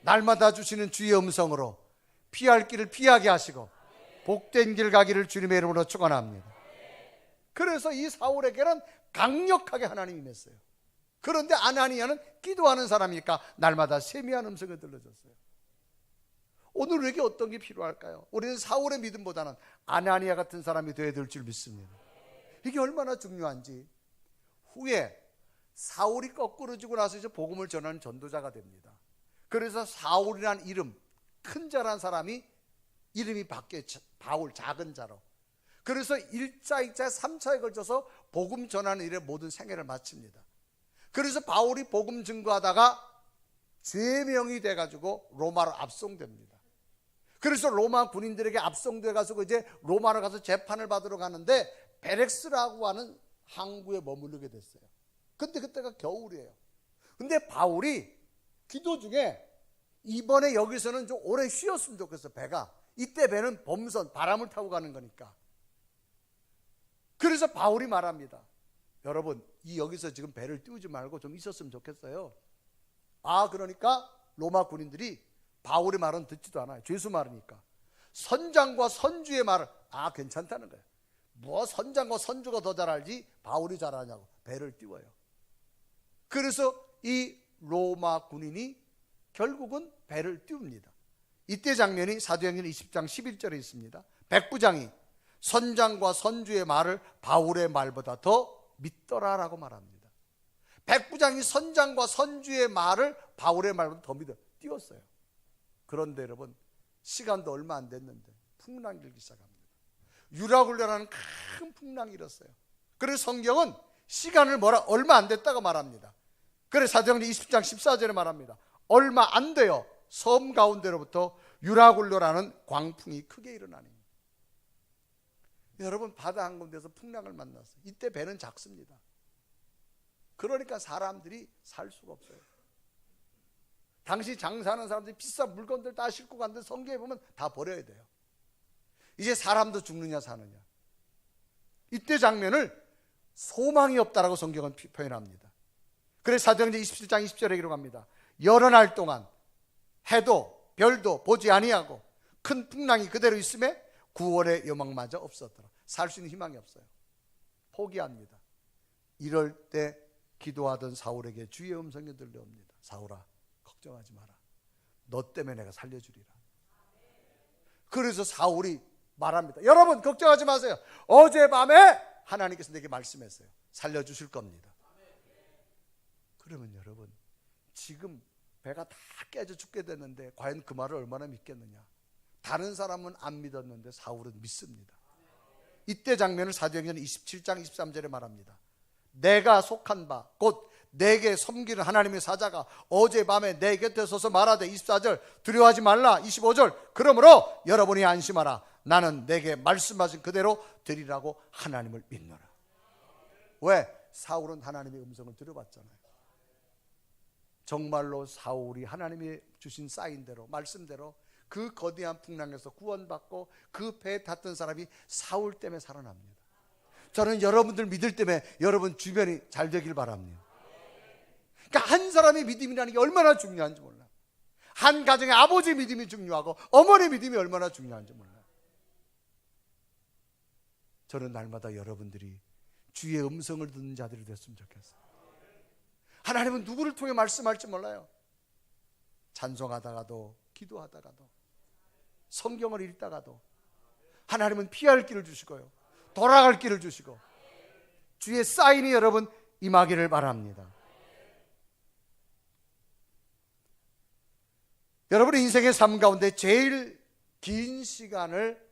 날마다 주시는 주의 음성으로 피할 길을 피하게 하시고 복된 길 가기를 주님의 이름으로 축원합니다. 그래서 이 사울에게는 강력하게 하나님이 임했어요. 그런데 아나니아는 기도하는 사람이니까 날마다 세미한 음성을 들려줬어요. 오늘 우리에게 어떤 게 필요할까요? 우리는 사울의 믿음보다는 아나니아 같은 사람이 되어야 될 줄 믿습니다. 이게 얼마나 중요한지. 후에 사울이 거꾸로지고 나서 이제 복음을 전하는 전도자가 됩니다. 그래서 사울이라는 이름, 큰 자란 사람이 이름이 바뀌어요. 바울, 작은 자로. 그래서 1차, 2차, 3차에 걸쳐서 복음 전하는 일에 모든 생애를 마칩니다. 그래서 바울이 복음 증거하다가 죄명이 돼가지고 로마로 압송됩니다. 그래서 로마 군인들에게 압송돼가지고 이제 로마로 가서 재판을 받으러 가는데 베렉스라고 하는 항구에 머무르게 됐어요. 근데 그때가 겨울이에요. 근데 바울이 기도 중에 이번에 여기서는 좀 오래 쉬었으면 좋겠어. 배가 이때 배는 범선 바람을 타고 가는 거니까. 그래서 바울이 말합니다. 여러분 이 여기서 지금 배를 띄우지 말고 좀 있었으면 좋겠어요. 그러니까 로마 군인들이 바울의 말은 듣지도 않아요. 죄수 말이니까. 선장과 선주의 말을 괜찮다는 거예요. 뭐 선장과 선주가 더 잘 알지 바울이 잘 아냐고 배를 띄워요. 그래서 이 로마 군인이 결국은 배를 띄웁니다. 이때 장면이 사도행전 20장 11절에 있습니다. 백부장이 선장과 선주의 말을 바울의 말보다 더 믿더라라고 말합니다. 백부장이 선장과 선주의 말을 바울의 말보다 더 믿어 띄웠어요. 그런데 여러분 시간도 얼마 안 됐는데 풍랑이 일기 시작합니다. 유라굴라라는 큰 풍랑이 일었어요. 그래서 성경은 시간을 얼마 안 됐다고 말합니다. 그래서 사도행전 20장 14절에 말합니다. 얼마 안 돼요. 섬 가운데로부터 유라굴라라는 광풍이 크게 일어나니. 여러분 바다 한가운데서 풍랑을 만났어요. 이때 배는 작습니다. 그러니까 사람들이 살 수가 없어요. 당시 장사하는 사람들이 비싼 물건들 다 싣고 갔는데 성경에 보면 다 버려야 돼요. 이제 사람도 죽느냐 사느냐. 이때 장면을 소망이 없다라고 성경은 표현합니다. 그래서 사도행전 27장 20절에 기록합니다. 여러 날 동안 해도 별도 보지 아니하고 큰 풍랑이 그대로 있음에 구원의 여망마저 없었더라. 살 수 있는 희망이 없어요. 포기합니다. 이럴 때 기도하던 사울에게 주의 음성이 들려옵니다. 사울아 걱정하지 마라. 너 때문에 내가 살려주리라. 그래서 사울이 말합니다. 여러분 걱정하지 마세요. 어젯밤에 하나님께서 내게 말씀했어요. 살려주실 겁니다. 그러면 여러분 지금 배가 다 깨져 죽게 됐는데 과연 그 말을 얼마나 믿겠느냐. 다른 사람은 안 믿었는데 사울은 믿습니다. 이때 장면을 사도행전 27장 23절에 말합니다. 내가 속한 바 곧 내게 섬기는 하나님의 사자가 어젯밤에 내 곁에 서서 말하되 24절 두려워하지 말라 25절 그러므로 여러분이 안심하라 나는 내게 말씀하신 그대로 드리라고 하나님을 믿노라. 왜? 사울은 하나님의 음성을 들어봤잖아요. 정말로 사울이 하나님이 주신 사인대로 말씀대로 그 거대한 풍랑에서 구원받고 그 배에 탔던 사람이 사울 때문에 살아납니다. 저는 여러분들 믿을 때문에 여러분 주변이 잘 되길 바랍니다. 그러니까 한 사람의 믿음이라는 게 얼마나 중요한지 몰라요. 한 가정의 아버지 믿음이 중요하고 어머니 믿음이 얼마나 중요한지 몰라요. 저는 날마다 여러분들이 주의 음성을 듣는 자들이 됐으면 좋겠어요. 하나님은 누구를 통해 말씀할지 몰라요. 찬송하다가도, 기도하다가도, 성경을 읽다가도 하나님은 피할 길을 주시고요, 돌아갈 길을 주시고 주의 사인이 여러분 임하기를 바랍니다. 여러분의 인생의 삶 가운데 제일 긴 시간을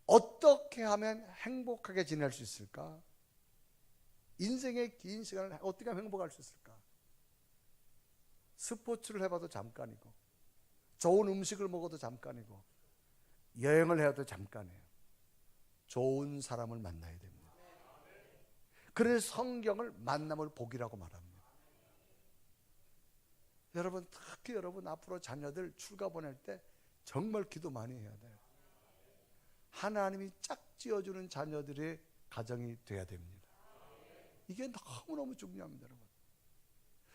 어떻게 하면 행복하게 지낼 수 있을까? 인생의 긴 시간을 어떻게 하면 행복할 수 있을까? 스포츠를 해봐도 잠깐이고, 좋은 음식을 먹어도 잠깐이고, 여행을 해도 잠깐이에요. 좋은 사람을 만나야 됩니다. 그래서 성경을 만남을 복이라고 말합니다. 여러분, 특히 여러분 앞으로 자녀들 출가 보낼 때 정말 기도 많이 해야 돼요. 하나님이 짝지어주는 자녀들의 가정이 돼야 됩니다. 이게 너무너무 중요합니다.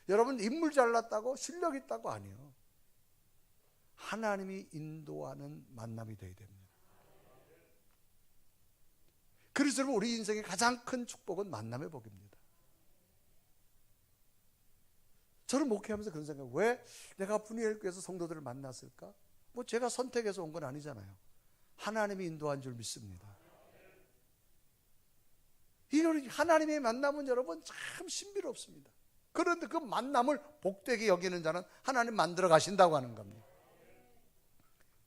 여러분 인물 잘났다고 실력 있다고 아니에요. 하나님이 인도하는 만남이 되어야 됩니다. 그래서 여러분 우리 인생의 가장 큰 축복은 만남의 복입니다. 저는 목회하면서 그런 생각, 왜 내가 분이엘교에서 성도들을 만났을까? 뭐 제가 선택해서 온 건 아니잖아요. 하나님이 인도한 줄 믿습니다. 이런 하나님의 만남은 여러분 참 신비롭습니다. 그런데 그 만남을 복되게 여기는 자는 하나님 만들어 가신다고 하는 겁니다.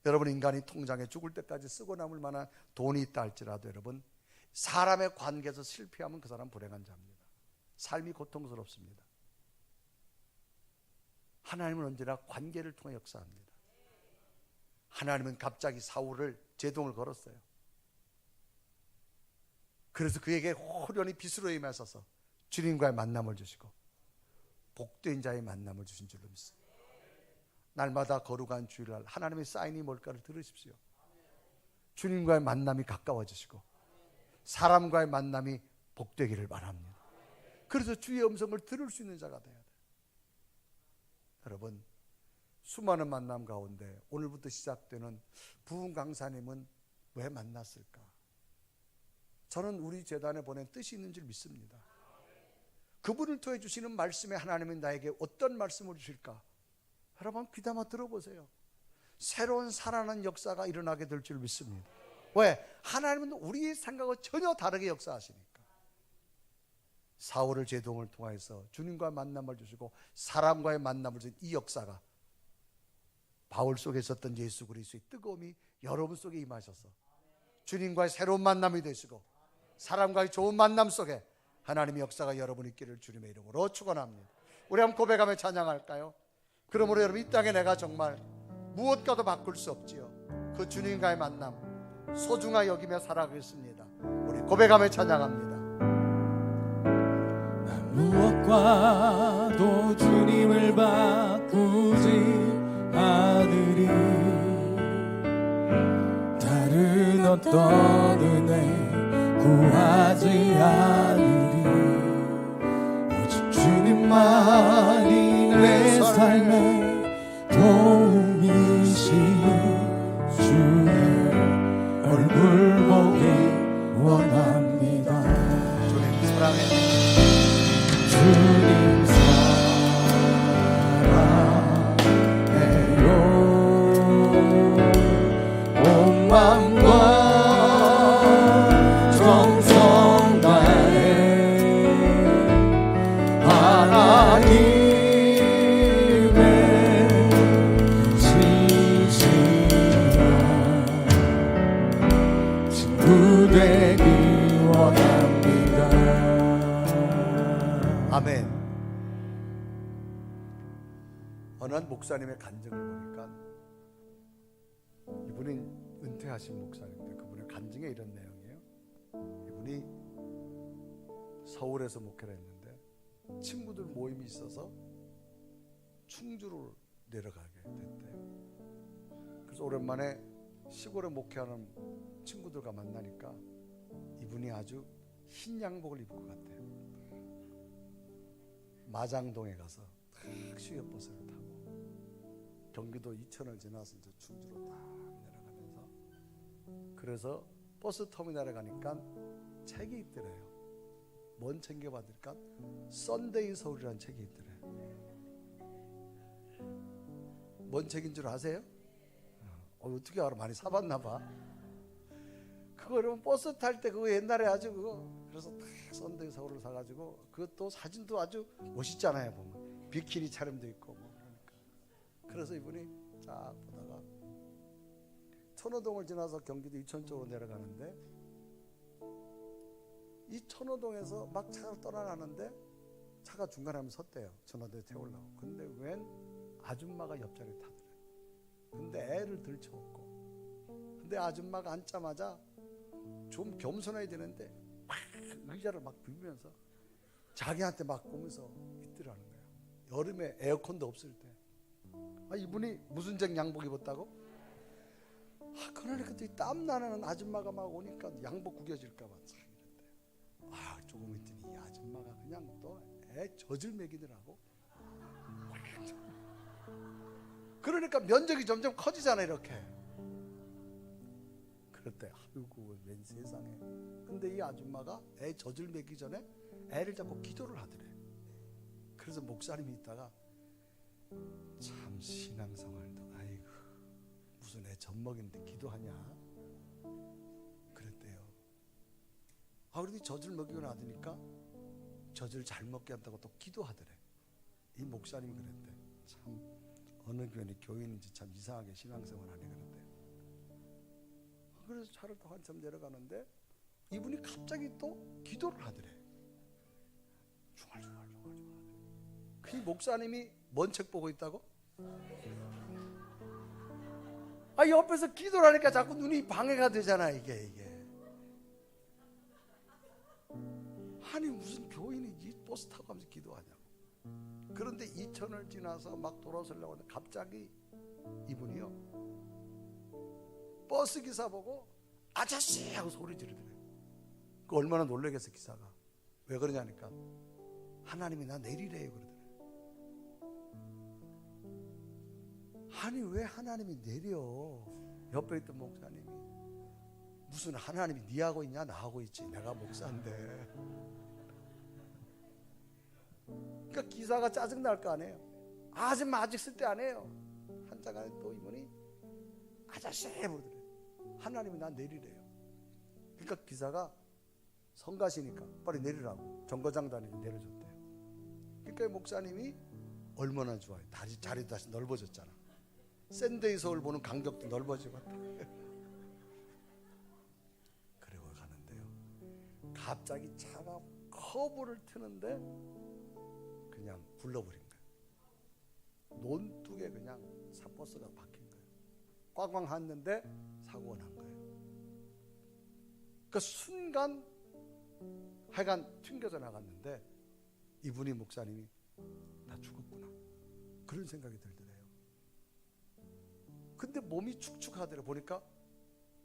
여러분 인간이 통장에 죽을 때까지 쓰고 남을 만한 돈이 있다 할지라도 여러분 사람의 관계에서 실패하면 그 사람 불행한 자입니다. 삶이 고통스럽습니다. 하나님은 언제나 관계를 통해 역사합니다. 하나님은 갑자기 사울을 제동을 걸었어요. 그래서 그에게 호련히 빛으로 임하셔서 주님과의 만남을 주시고 복된 자의 만남을 주신 줄로 믿습니다. 날마다 거룩한 주일날 하나님의 사인이 뭘까를 들으십시오. 주님과의 만남이 가까워지시고 사람과의 만남이 복되기를 바랍니다. 그래서 주의 음성을 들을 수 있는 자가 돼야 돼요. 여러분 수많은 만남 가운데 오늘부터 시작되는 부흥 강사님은 왜 만났을까? 저는 우리 재단에 보낸 뜻이 있는 줄 믿습니다. 그분을 통해 주시는 말씀에 하나님은 나에게 어떤 말씀을 주실까? 여러분 귀담아 들어보세요. 새로운 살아나는 역사가 일어나게 될 줄 믿습니다. 왜? 하나님은 우리의 생각과 전혀 다르게 역사하시니까. 사울을 제동을 통해서 주님과의 만남을 주시고 사람과의 만남을 주신 이 역사가 바울 속에 있었던 예수 그리스도의 뜨거움이 여러분 속에 임하셔서 주님과의 새로운 만남이 되시고 사람과의 좋은 만남 속에 하나님의 역사가 여러분 있기를 주님의 이름으로 축원합니다. 우리 한번 고백하며 찬양할까요? 그러므로 여러분 이 땅에 내가 정말 무엇과도 바꿀 수 없지요. 그 주님과의 만남 소중하게 여기며 살아가겠습니다. 우리 고백하며 찬양합니다. 무엇과도 주님을 바꾸지 않으리. 다른 어떤 은혜 구하지 않으리. 오직 주님만이 내 삶의 도움이시. 주의 얼굴 보기 원합니다. 주님 사랑해. 주님 사랑해요. 온 맘과 정성 다해 하나님의 지시와 친구 되기 원합니다. 아멘. 어느 한 목사님의 간증을 보니까 이분이 은퇴하신 목사님인데 그분의 간증에 이런 내용이에요. 이분이 서울에서 목회를 했는데 친구들 모임이 있어서 충주로 내려가게 됐대요. 그래서 오랜만에 시골에 목회하는 친구들과 만나니까 이분이 아주 흰 양복을 입을 것 같아요. 마장동에 가서 탁 시외버스를 타고 경기도 이천을 지나서 이제 충주로 딱 내려가면서, 그래서 버스 터미널에 가니까 책이 있더래요. 뭔 챙겨받을까? 썬데이 서울이라는 책이 있더래요. 뭔 책인 줄 아세요? 어떻게 알아? 많이 사봤나 봐. 그거 여러분 버스 탈 때 그거 옛날에 아주 그거, 그래서 딱 썬데이 서울을 사가지고, 그것도 사진도 아주 멋있잖아요. 보면 비키니 촬영도 있고 뭐 그러니까. 그래서 이분이 쫙 보다가 천호동을 지나서 경기도 이천 쪽으로 내려가는데, 이 천호동에서 막 차가 떠나가는데 차가 중간에 한번 섰대요. 천호동에 태우려고. 근데 웬 아줌마가 옆자리에 타더래. 근데 애를 들쳐왔고, 근데 아줌마가 앉자마자 좀 겸손해야 되는데 막 의자를 막 비비면서 자기한테 막 보면서 있더라는 거예요. 여름에 에어컨도 없을 때. 이분이 무슨 색 양복 입었다고? 그러니까 또 땀 나는 아줌마가 막 오니까 양복 구겨질까 봐 참 이랬대요. 조금 있더니 이 아줌마가 그냥 또 애 젖을 먹이더라고. 그러니까 면적이 점점 커지잖아 이렇게. 그랬대. 아이고 웬 세상에. 근데 이 아줌마가 애 젖을 먹이기 전에 애를 잡고 기도를 하더래. 그래서 목사님이 있다가 참 신앙생활도 아이고 무슨 애 젖 먹이는데 기도하냐 그랬대요. 그래도 젖을 먹이고 나더니까 젖을 잘 먹게 한다고 또 기도하더래. 이 목사님이 그랬대. 참 어느 교인인지 참 이상하게 신앙생활 하네 그랬대요. 그래서 차를 또 한참 내려가는데 이분이 갑자기 또 기도를 하더래. 중얼중얼. 그 목사님이 뭔 책 보고 있다고? 옆에서 기도를 하니까 자꾸 눈이 방해가 되잖아 이게. 아니 무슨 교인이 이 버스 타고 가면서 기도하냐고. 그런데 이천을 지나서 막 돌아서려고 하는데 갑자기 이분이요 버스 기사 보고 아저씨 하고 소리 지르더래요. 그 얼마나 놀라겠어 기사가. 왜 그러냐니까 하나님이 나 내리래요 그러더래요. 아니 왜 하나님이 내려? 옆에 있던 목사님이 무슨 하나님이 니 하고 있냐 나 하고 있지 내가 목사인데. 그러니까 기사가 짜증날 거 아니에요. 아줌마 아직 쓸 때 안 해요. 한참 안에 또 이분이 아저씨 부르더래요. 하나님이 나 내리래요. 그러니까 기사가 성가시니까 빨리 내리라고 정거장단에 내려줬대요. 그러니까 목사님이 얼마나 좋아요. 자리도 다시 넓어졌잖아. 샌데이 서울 보는 간격도 넓어지고 그리고 가는데요 갑자기 차가 커브를 트는데 그냥 굴러버린 거예요. 논둑에 그냥 버스가 박힌 거예요. 꽝꽝 했는데 사고가 난 거예요. 그 순간 하여간 튕겨져 나갔는데 이분이 목사님이 나 죽었구나 그런 생각이 들더래요. 근데 몸이 축축하더래. 보니까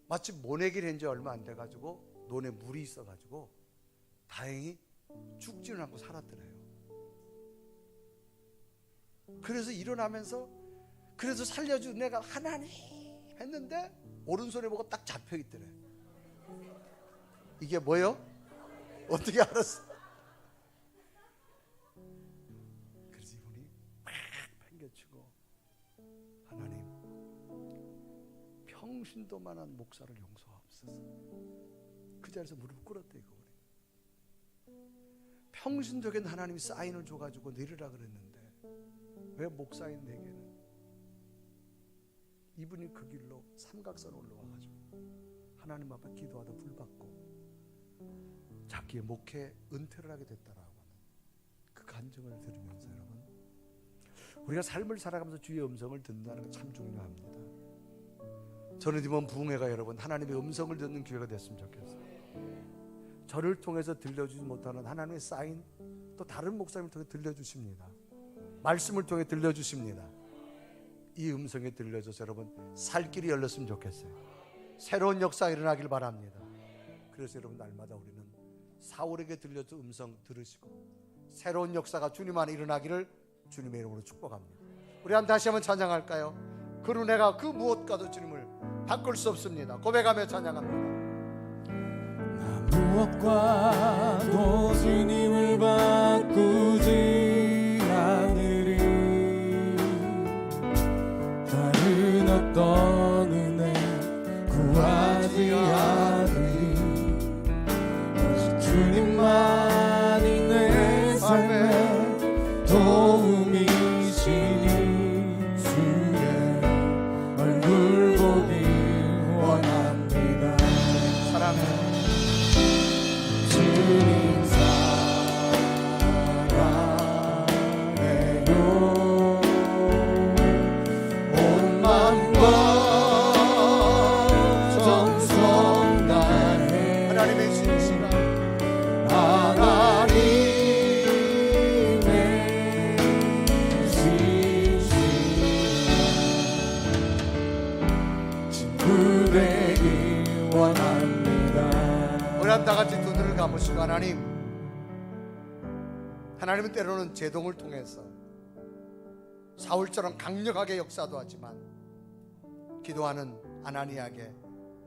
마치 모내기를 한 지 얼마 안 돼가지고 논에 물이 있어가지고 다행히 죽지는 않고 살았더래요. 그래서 일어나면서 그래서 살려준 내가 하나님 했는데 오른손에 보고 딱 잡혀있더래. 이게 뭐예요? 어떻게 알았어? 그래서 이분이 막 팽개치고 하나님 평신도만한 목사를 용서하옵소서. 그 자리에서 무릎 꿇었대. 이거 평신도에는 하나님이 사인을 줘가지고 내리라 그랬는데 왜 목사인 내게는. 이분이 그 길로 삼각산 올라와가지고 하나님 앞에 기도하다 불받고 자기의 목회 은퇴를 하게 됐다라고 하는 그 간증을 들으면서 여러분 우리가 삶을 살아가면서 주의 음성을 듣는다는 게 참 중요합니다. 저는 이번 부흥회가 여러분 하나님의 음성을 듣는 기회가 됐으면 좋겠어요. 저를 통해서 들려주지 못하는 하나님의 사인 또 다른 목사님을 통해 들려주십니다. 말씀을 통해 들려주십니다. 이 음성이 들려줘서 여러분 살 길이 열렸으면 좋겠어요. 새로운 역사가 일어나길 바랍니다. 그래서 여러분 날마다 우리는 사울에게 들려준 음성 들으시고 새로운 역사가 주님 안에 일어나기를 주님의 이름으로 축복합니다. 우리 한번 다시 한번 찬양할까요? 그 은혜가 그 무엇과도 주님을 바꿀 수 없습니다. 고백하며 찬양합니다. 무엇과도 주님을 바꾸지 않으리. 다른 어떤 은혜 구하지 않으리. 오직 주님만이 내 삶의 도움이시니 주의 얼굴 보기 원합니다. 사랑해. 주님 사랑해요. 온 마음과 정성 다해 하나님의 신실한 하나님의 신실한 친구 되기 원합니다. 우리 한 다 같이 두 눈을 감으시고 하나님은 때로는 제동을 통해서 사울처럼 강력하게 역사도 하지만 기도하는 아나니아에게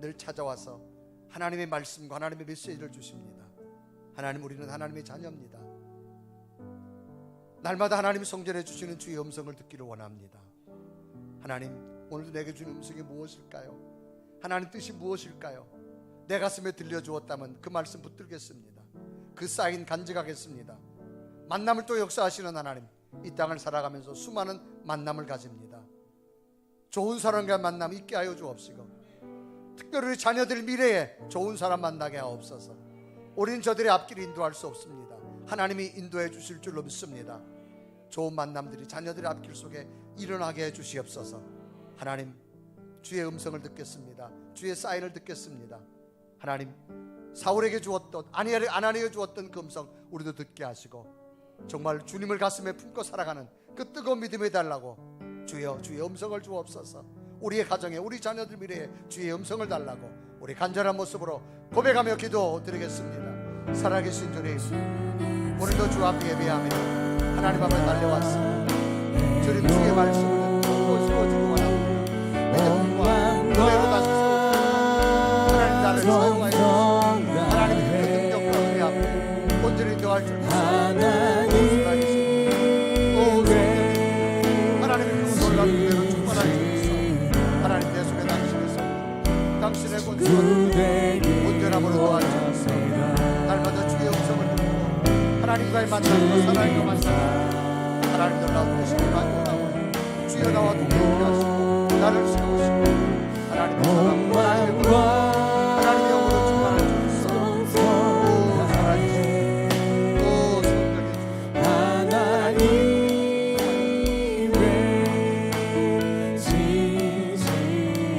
늘 찾아와서 하나님의 말씀과 하나님의 메시지를 주십니다. 하나님, 우리는 하나님의 자녀입니다. 날마다 하나님이 성전해 주시는 주의 음성을 듣기를 원합니다. 하나님, 오늘도 내게 주는 음성이 무엇일까요? 하나님 뜻이 무엇일까요? 내 가슴에 들려주었다면 그 말씀 붙들겠습니다. 그 사인 간직하겠습니다. 만남을 또 역사하시는 하나님, 이 땅을 살아가면서 수많은 만남을 가집니다. 좋은 사람과 만남 있게 하여 주옵시고 특별히 우리 자녀들 미래에 좋은 사람 만나게 하옵소서. 우리는 저들의 앞길을 인도할 수 없습니다. 하나님이 인도해 주실 줄로 믿습니다. 좋은 만남들이 자녀들의 앞길 속에 일어나게 해 주시옵소서. 하나님, 주의 음성을 듣겠습니다. 주의 사인을 듣겠습니다. 하나님, 사울에게 주었던 아나니아에게 주었던 그 음성 우리도 듣게 하시고 정말 주님을 가슴에 품고 살아가는 그 뜨거운 믿음이 달라고 주여 주의 음성을 주옵소서. 우리의 가정에 우리 자녀들 미래에 주의 음성을 달라고 우리 간절한 모습으로 고백하며 기도드리겠습니다. 살아계신 주님, 오늘도 주 앞에 예배하며 하나님 앞에 달려왔습니다. 주님 주의 말씀을 듣고 세워주기 원합니다. 노래로 다시 하나님 나를 사용하여 주시고 하나님의 그 능력과 은혜 앞에 온전히 더할 줄 믿습니다. 하나님의 그 놀라운 은혜로 충만할 줄 믿습니다. 하나님 내 속에 당신의 성, 당신의 온전함으로 도와주옵소서. 날마다 주의 음성을 듣고 하나님과의 만남과 사랑과 만남, 하나님 놀라운 뜻을 만족하고 주여 나와 동행하게 하시고 나를 세우시고 하나님의 사랑과 하나님의 영으로 충만할 줄 믿습니다. 오 살아계신 오 성령의 주 하나님의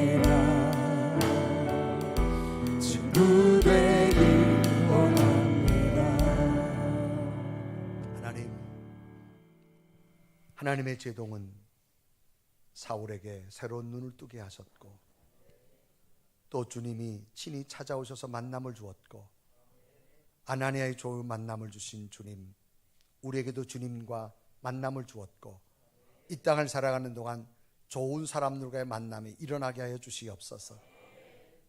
진실한 친구 되길 원합니다. 하나님의 제동은 사울에게 새로운 눈을 뜨게 하셨고 또 주님이 친히 찾아오셔서 만남을 주었고 아나니아의 좋은 만남을 주신 주님, 우리에게도 주님과 만남을 주었고 이 땅을 살아가는 동안 좋은 사람들과의 만남이 일어나게 하여 주시옵소서.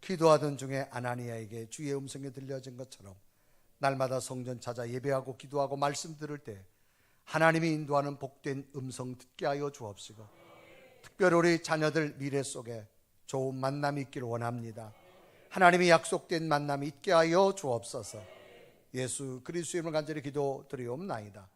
기도하던 중에 아나니아에게 주의 음성이 들려진 것처럼 날마다 성전 찾아 예배하고 기도하고 말씀 들을 때 하나님이 인도하는 복된 음성 듣게 하여 주옵시고 특별히 우리 자녀들 미래 속에 좋은 만남이 있기를 원합니다. 하나님이 약속된 만남이 있게 하여 주옵소서. 예수 그리스도의 이름으로 간절히 기도드리옵나이다.